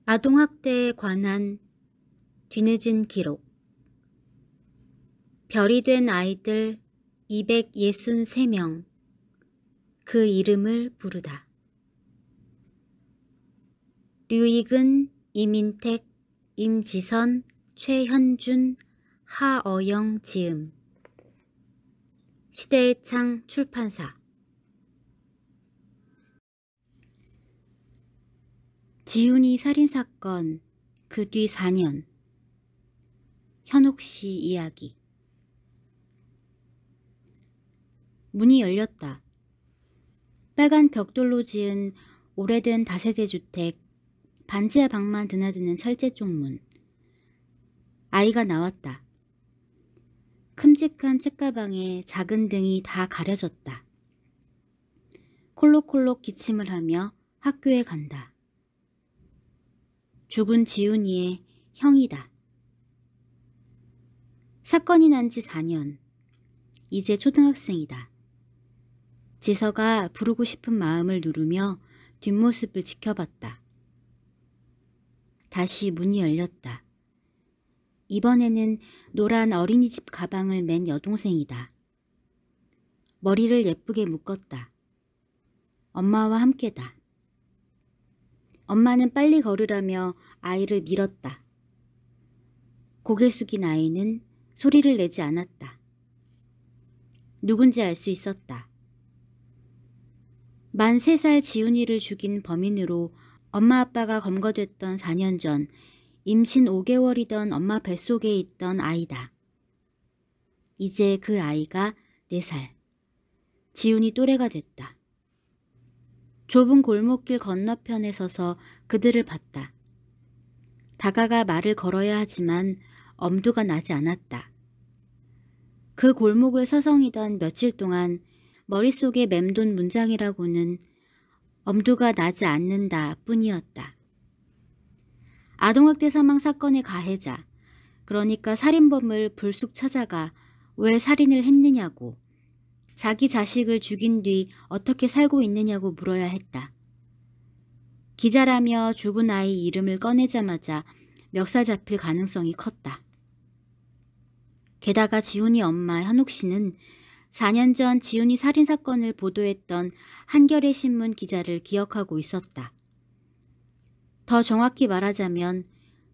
아동학대에 관한 뒤늦은 기록. 별이 된 아이들 263명. 그 이름을 부르다. 류익은, 이민택, 임지선, 최현준, 하어영 지음. 시대의 창 출판사. 지훈이 살인사건 그 뒤 4년. 현옥씨 이야기. 문이 열렸다. 빨간 벽돌로 지은 오래된 다세대 주택, 반지하 방만 드나드는 철제 쪽문. 아이가 나왔다. 큼직한 책가방에 작은 등이 다 가려졌다. 콜록콜록 기침을 하며 학교에 간다. 죽은 지훈이의 형이다. 사건이 난 지 4년. 이제 초등학생이다. 지서가 부르고 싶은 마음을 누르며 뒷모습을 지켜봤다. 다시 문이 열렸다. 이번에는 노란 어린이집 가방을 맨 여동생이다. 머리를 예쁘게 묶었다. 엄마와 함께다. 엄마는 빨리 걸으라며 아이를 밀었다. 고개 숙인 아이는 소리를 내지 않았다. 누군지 알 수 있었다. 만 3살 지훈이를 죽인 범인으로 엄마 아빠가 검거됐던 4년 전 임신 5개월이던 엄마 뱃속에 있던 아이다. 이제 그 아이가 4살. 지훈이 또래가 됐다. 좁은 골목길 건너편에 서서 그들을 봤다. 다가가 말을 걸어야 하지만 엄두가 나지 않았다. 그 골목을 서성이던 며칠 동안 머릿속에 맴돈 문장이라고는 엄두가 나지 않는다 뿐이었다. 아동학대 사망 사건의 가해자, 그러니까 살인범을 불쑥 찾아가 왜 살인을 했느냐고, 자기 자식을 죽인 뒤 어떻게 살고 있느냐고 물어야 했다. 기자라며 죽은 아이 이름을 꺼내자마자 멱살 잡힐 가능성이 컸다. 게다가 지훈이 엄마 현옥 씨는 4년 전 지훈이 살인사건을 보도했던 한겨레 신문 기자를 기억하고 있었다. 더 정확히 말하자면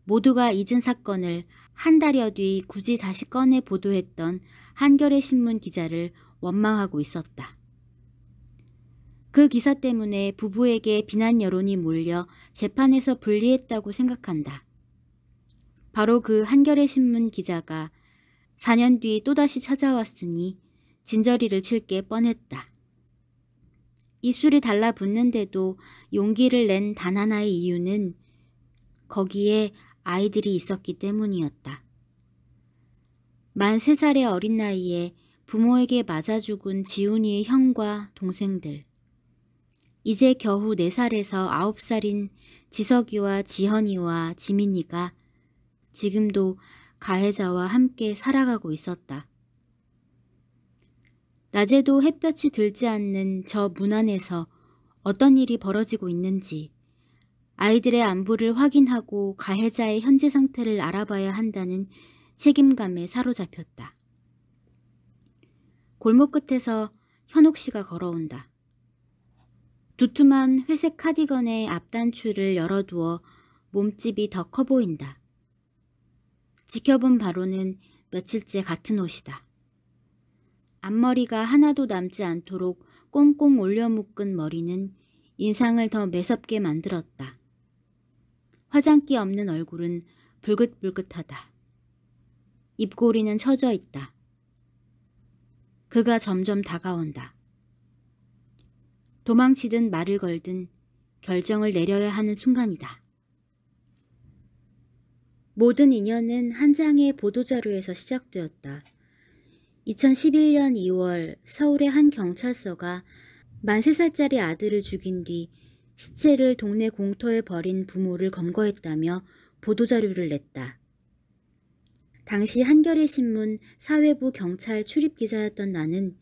모두가 잊은 사건을 한 달여 뒤 굳이 다시 꺼내 보도했던 한겨레 신문 기자를 원망하고 있었다. 그 기사 때문에 부부에게 비난 여론이 몰려 재판에서 불리했다고 생각한다. 바로 그 한겨레 신문 기자가 4년 뒤 또다시 찾아왔으니 진저리를 칠 게 뻔했다. 입술이 달라붙는데도 용기를 낸 단 하나의 이유는 거기에 아이들이 있었기 때문이었다. 만 3살의 어린 나이에 부모에게 맞아 죽은 지훈이의 형과 동생들. 이제 겨우 4살에서 9살인 지석이와 지현이와 지민이가 지금도 가해자와 함께 살아가고 있었다. 낮에도 햇볕이 들지 않는 저 문 안에서 어떤 일이 벌어지고 있는지, 아이들의 안부를 확인하고 가해자의 현재 상태를 알아봐야 한다는 책임감에 사로잡혔다. 골목 끝에서 현옥 씨가 걸어온다. 두툼한 회색 카디건의 앞단추를 열어두어 몸집이 더 커 보인다. 지켜본 바로는 며칠째 같은 옷이다. 앞머리가 하나도 남지 않도록 꽁꽁 올려 묶은 머리는 인상을 더 매섭게 만들었다. 화장기 없는 얼굴은 불긋불긋하다. 입꼬리는 처져 있다. 그가 점점 다가온다. 도망치든 말을 걸든 결정을 내려야 하는 순간이다. 모든 인연은 한 장의 보도자료에서 시작되었다. 2011년 2월 서울의 한 경찰서가 만 3살짜리 아들을 죽인 뒤 시체를 동네 공터에 버린 부모를 검거했다며 보도자료를 냈다. 당시 한겨레신문 사회부 경찰 출입기자였던 나는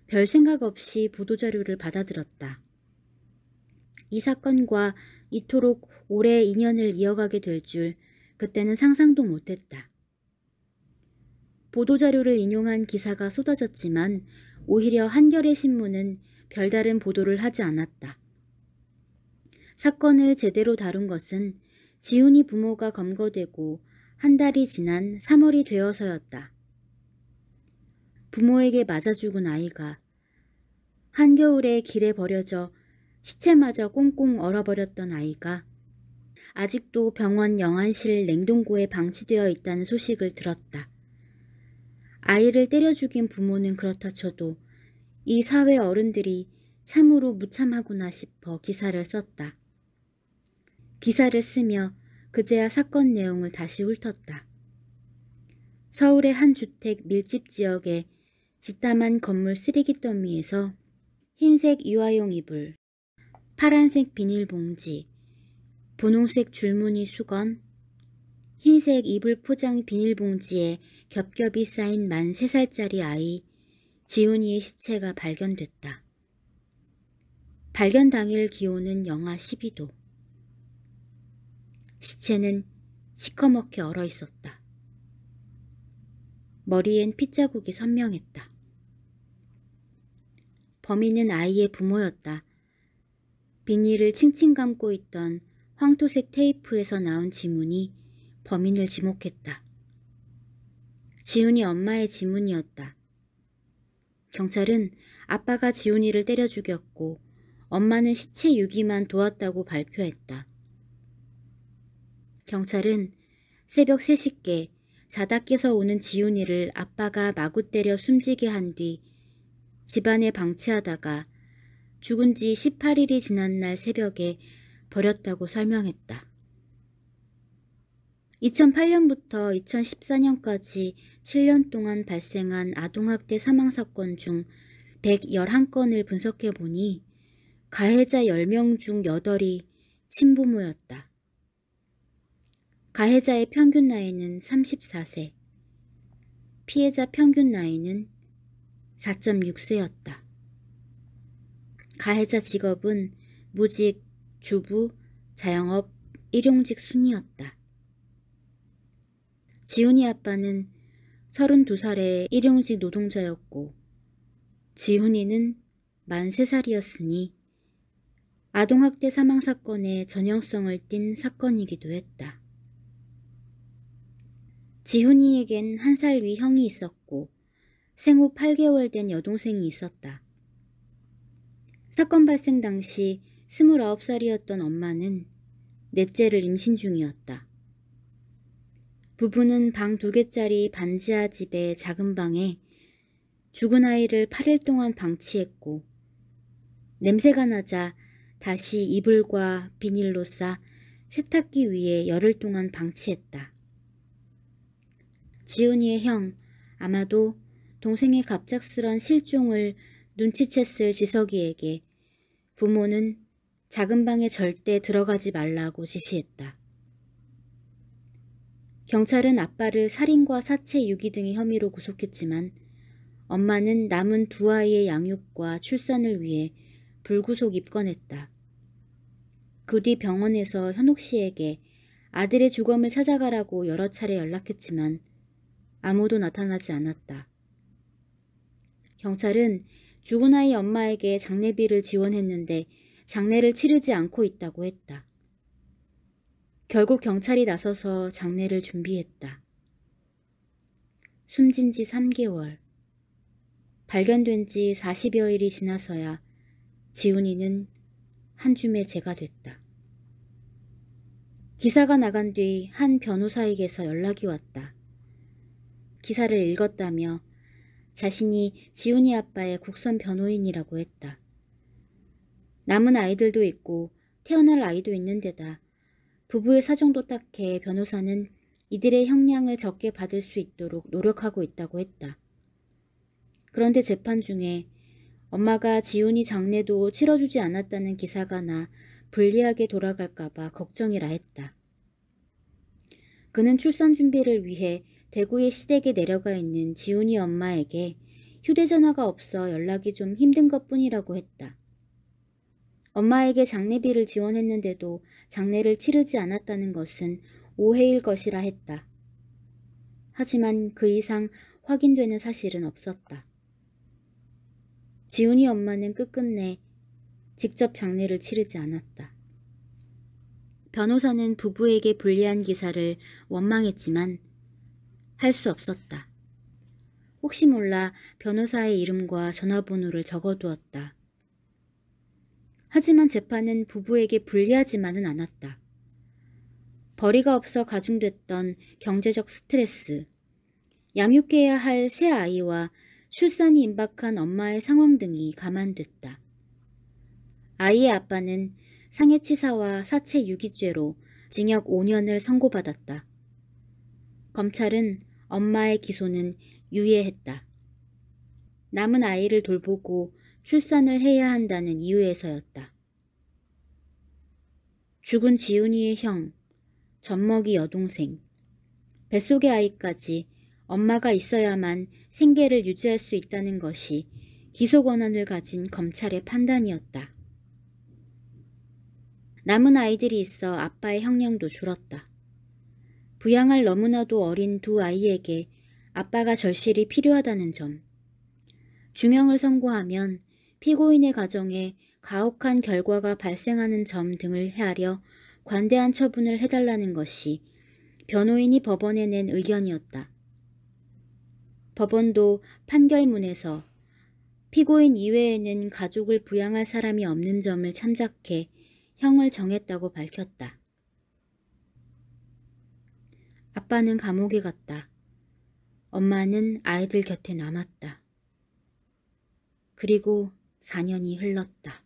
별 생각 없이 보도자료를 받아들었다. 이 사건과 이토록 오래 인연을 이어가게 될 줄 그때는 상상도 못했다. 보도자료를 인용한 기사가 쏟아졌지만 오히려 한겨레신문은 별다른 보도를 하지 않았다. 사건을 제대로 다룬 것은 지훈이 부모가 검거되고 한 달이 지난 3월이 되어서였다. 부모에게 맞아 죽은 아이가 한겨울에 길에 버려져 시체마저 꽁꽁 얼어버렸던 아이가 아직도 병원 영안실 냉동고에 방치되어 있다는 소식을 들었다. 아이를 때려 죽인 부모는 그렇다 쳐도 이 사회 어른들이 참으로 무참하구나 싶어 기사를 썼다. 기사를 쓰며 그제야 사건 내용을 다시 훑었다. 서울의 한 주택 밀집 지역의 짓담한 건물 쓰레기 더미에서 흰색 유아용 이불, 파란색 비닐봉지, 분홍색 줄무늬 수건, 흰색 이불 포장 비닐봉지에 겹겹이 쌓인 만 3살짜리 아이 지훈이의 시체가 발견됐다. 발견 당일 기온은 영하 12도. 시체는 시커멓게 얼어 있었다. 머리엔 핏자국이 선명했다. 범인은 아이의 부모였다. 비닐을 칭칭 감고 있던 황토색 테이프에서 나온 지문이 범인을 지목했다. 지훈이 엄마의 지문이었다. 경찰은 아빠가 지훈이를 때려 죽였고 엄마는 시체 유기만 도왔다고 발표했다. 경찰은 새벽 3시께 자다 깨서 오는 지훈이를 아빠가 마구 때려 숨지게 한 뒤 집안에 방치하다가 죽은 지 18일이 지난 날 새벽에 버렸다고 설명했다. 2008년부터 2014년까지 7년 동안 발생한 아동학대 사망사건 중 111건을 분석해보니 가해자 10명 중 8이 친부모였다. 가해자의 평균 나이는 34세, 피해자 평균 나이는 4.6세였다. 가해자 직업은 무직, 주부, 자영업, 일용직 순이었다. 지훈이 아빠는 32살의 일용직 노동자였고 지훈이는 만 3살이었으니 아동학대 사망사건의 전형성을 띤 사건이기도 했다. 지훈이에겐 1살 위 형이 있었고 생후 8개월 된 여동생이 있었다. 사건 발생 당시 29살이었던 엄마는 넷째를 임신 중이었다. 부부는 방 2개짜리 반지하 집의 작은 방에 죽은 아이를 8일 동안 방치했고 냄새가 나자 다시 이불과 비닐로 싸 세탁기 위에 열흘 동안 방치했다. 지훈이의 형, 아마도 동생의 갑작스런 실종을 눈치챘을 지석이에게 부모는 작은 방에 절대 들어가지 말라고 지시했다. 경찰은 아빠를 살인과 사체 유기 등의 혐의로 구속했지만 엄마는 남은 2아이의 양육과 출산을 위해 불구속 입건했다. 그 뒤 병원에서 현옥 씨에게 아들의 주검을 찾아가라고 여러 차례 연락했지만 아무도 나타나지 않았다. 경찰은 죽은 아이 엄마에게 장례비를 지원했는데 장례를 치르지 않고 있다고 했다. 결국 경찰이 나서서 장례를 준비했다. 숨진 지 3개월, 발견된 지 40여일이 지나서야 지훈이는 한 줌의 재가 됐다. 기사가 나간 뒤 한 변호사에게서 연락이 왔다. 기사를 읽었다며 자신이 지훈이 아빠의 국선 변호인이라고 했다. 남은 아이들도 있고 태어날 아이도 있는데다 부부의 사정도 딱해 변호사는 이들의 형량을 적게 받을 수 있도록 노력하고 있다고 했다. 그런데 재판 중에 엄마가 지훈이 장례도 치러주지 않았다는 기사가 나 불리하게 돌아갈까봐 걱정이라 했다. 그는 출산 준비를 위해 대구의 시댁에 내려가 있는 지훈이 엄마에게 휴대전화가 없어 연락이 좀 힘든 것뿐이라고 했다. 엄마에게 장례비를 지원했는데도 장례를 치르지 않았다는 것은 오해일 것이라 했다. 하지만 그 이상 확인되는 사실은 없었다. 지훈이 엄마는 끝끝내 직접 장례를 치르지 않았다. 변호사는 부부에게 불리한 기사를 원망했지만 할 수 없었다. 혹시 몰라 변호사의 이름과 전화번호를 적어두었다. 하지만 재판은 부부에게 불리하지만은 않았다. 벌이가 없어 가중됐던 경제적 스트레스, 양육해야 할 새 아이와 출산이 임박한 엄마의 상황 등이 감안됐다. 아이의 아빠는 상해치사와 사체 유기죄로 징역 5년을 선고받았다. 검찰은 엄마의 기소는 유예했다. 남은 아이를 돌보고 출산을 해야 한다는 이유에서였다. 죽은 지훈이의 형, 젖먹이 여동생, 뱃속의 아이까지 엄마가 있어야만 생계를 유지할 수 있다는 것이 기소 권한을 가진 검찰의 판단이었다. 남은 아이들이 있어 아빠의 형량도 줄었다. 부양할 너무나도 어린 두 아이에게 아빠가 절실히 필요하다는 점, 중형을 선고하면 피고인의 가정에 가혹한 결과가 발생하는 점 등을 헤아려 관대한 처분을 해달라는 것이 변호인이 법원에 낸 의견이었다. 법원도 판결문에서 피고인 이외에는 가족을 부양할 사람이 없는 점을 참작해 형을 정했다고 밝혔다. 아빠는 감옥에 갔다. 엄마는 아이들 곁에 남았다. 그리고 4년이 흘렀다.